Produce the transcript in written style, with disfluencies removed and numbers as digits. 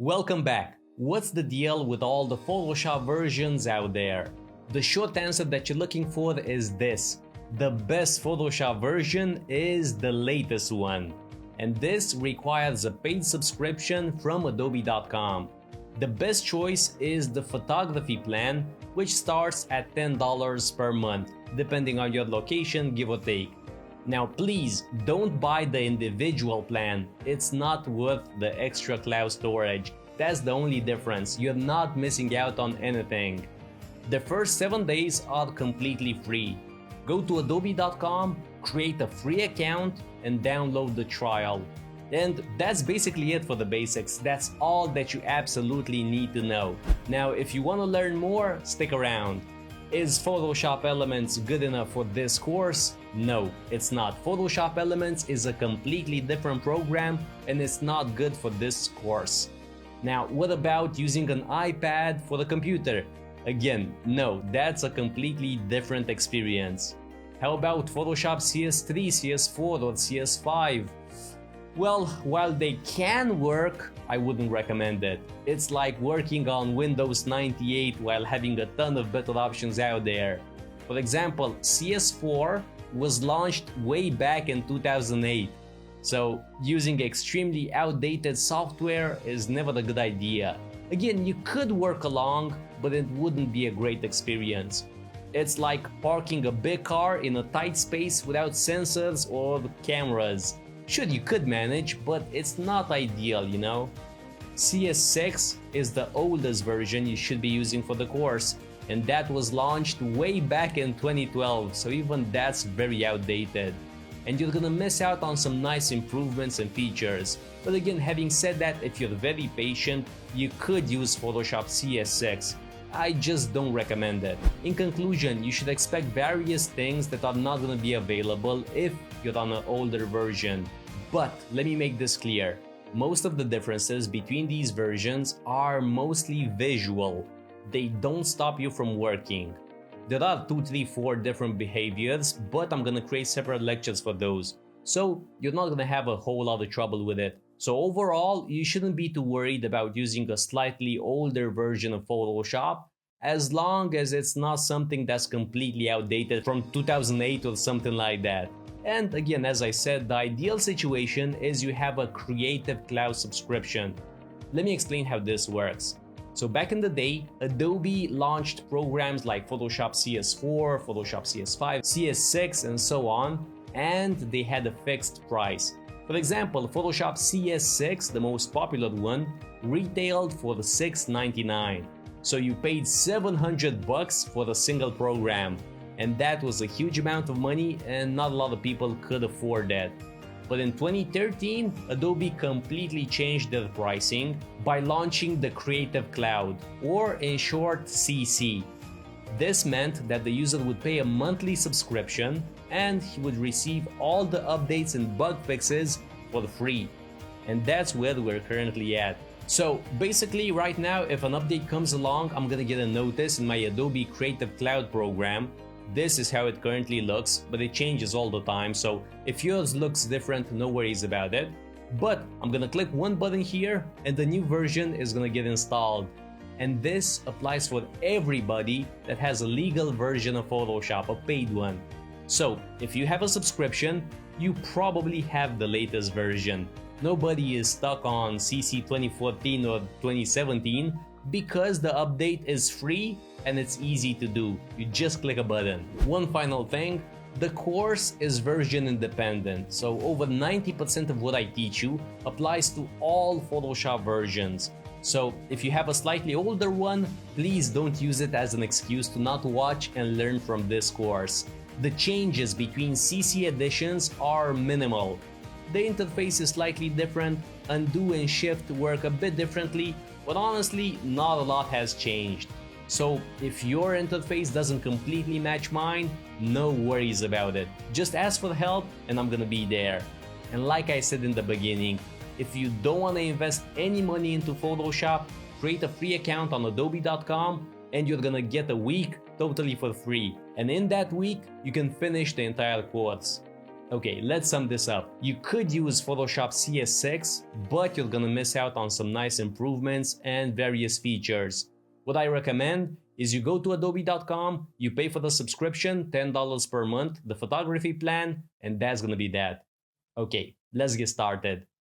Welcome back. What's the deal with all the Photoshop versions out there? The short answer that you're looking for is this. The best Photoshop version is the latest one. And this requires a paid subscription from Adobe.com. The best choice is the photography plan, which starts at $10 per month, depending on your location, give or take. Now please don't buy the individual plan, it's not worth the extra cloud storage. That's the only difference, you're not missing out on anything. The first 7 days are completely free. Go to adobe.com, create a free account and download the trial. And that's basically it for the basics, that's all that you absolutely need to know. Now if you want to learn more, stick around. Is Photoshop Elements good enough for this course? No, it's not. Photoshop Elements is a completely different program and it's not good for this course. Now, what about using an iPad for the computer? Again, no, that's a completely different experience. How about Photoshop CS3, CS4 or CS5? Well, while they can work, I wouldn't recommend it. It's like working on Windows 98 while having a ton of better options out there. For example, CS4 was launched way back in 2008. So using extremely outdated software is never a good idea. Again, you could work along, but it wouldn't be a great experience. It's like parking a big car in a tight space without sensors or cameras. Sure, you could manage, but it's not ideal, you know? CS6 is the oldest version you should be using for the course, and that was launched way back in 2012, so even that's very outdated. And you're gonna miss out on some nice improvements and features. But again, having said that, if you're very patient, you could use Photoshop CS6. I just don't recommend it. In conclusion, you should expect various things that are not gonna be available if you're on an older version. But let me make this clear. Most of the differences between these versions are mostly visual. They don't stop you from working. There are 2, 3, 4 different behaviors, but I'm gonna create separate lectures for those. So you're not gonna have a whole lot of trouble with it. So overall, you shouldn't be too worried about using a slightly older version of Photoshop, as long as it's not something that's completely outdated from 2008 or something like that. And again, as I said, the ideal situation is you have a Creative Cloud subscription. Let me explain how this works. So back in the day, Adobe launched programs like Photoshop CS4, Photoshop CS5, CS6 and so on, and they had a fixed price. For example, Photoshop CS6, the most popular one, retailed for $6.99. So you paid $700 for a single program. And that was a huge amount of money and not a lot of people could afford that. But in 2013, Adobe completely changed their pricing by launching the Creative Cloud, or in short, CC. This meant that the user would pay a monthly subscription and he would receive all the updates and bug fixes for free. And that's where we're currently at. So basically right now, if an update comes along, I'm gonna get a notice in my Adobe Creative Cloud program. This is how it currently looks, but it changes all the time, so if yours looks different, no worries about it. But I'm gonna click one button here and the new version is gonna get installed. And this applies for everybody that has a legal version of Photoshop, a paid one. So if you have a subscription, you probably have the latest version. Nobody is stuck on CC 2014 or 2017 because the update is free and it's easy to do. You just click a button. One final thing, the course is version independent, so over 90% of what I teach you applies to all Photoshop versions. So if you have a slightly older one, please don't use it as an excuse to not watch and learn from this course. The changes between CC editions are minimal. The interface is slightly different, undo and shift work a bit differently, but honestly, not a lot has changed. So if your interface doesn't completely match mine, no worries about it. Just ask for help and I'm gonna be there. And like I said in the beginning, if you don't want to invest any money into Photoshop, create a free account on adobe.com and you're gonna get a week totally for free. And in that week, you can finish the entire course. Okay, let's sum this up. You could use Photoshop CS6, but you're gonna miss out on some nice improvements and various features. What I recommend is you go to adobe.com, you pay for the subscription, $10 per month, the photography plan, and that's gonna be that. Okay, let's get started.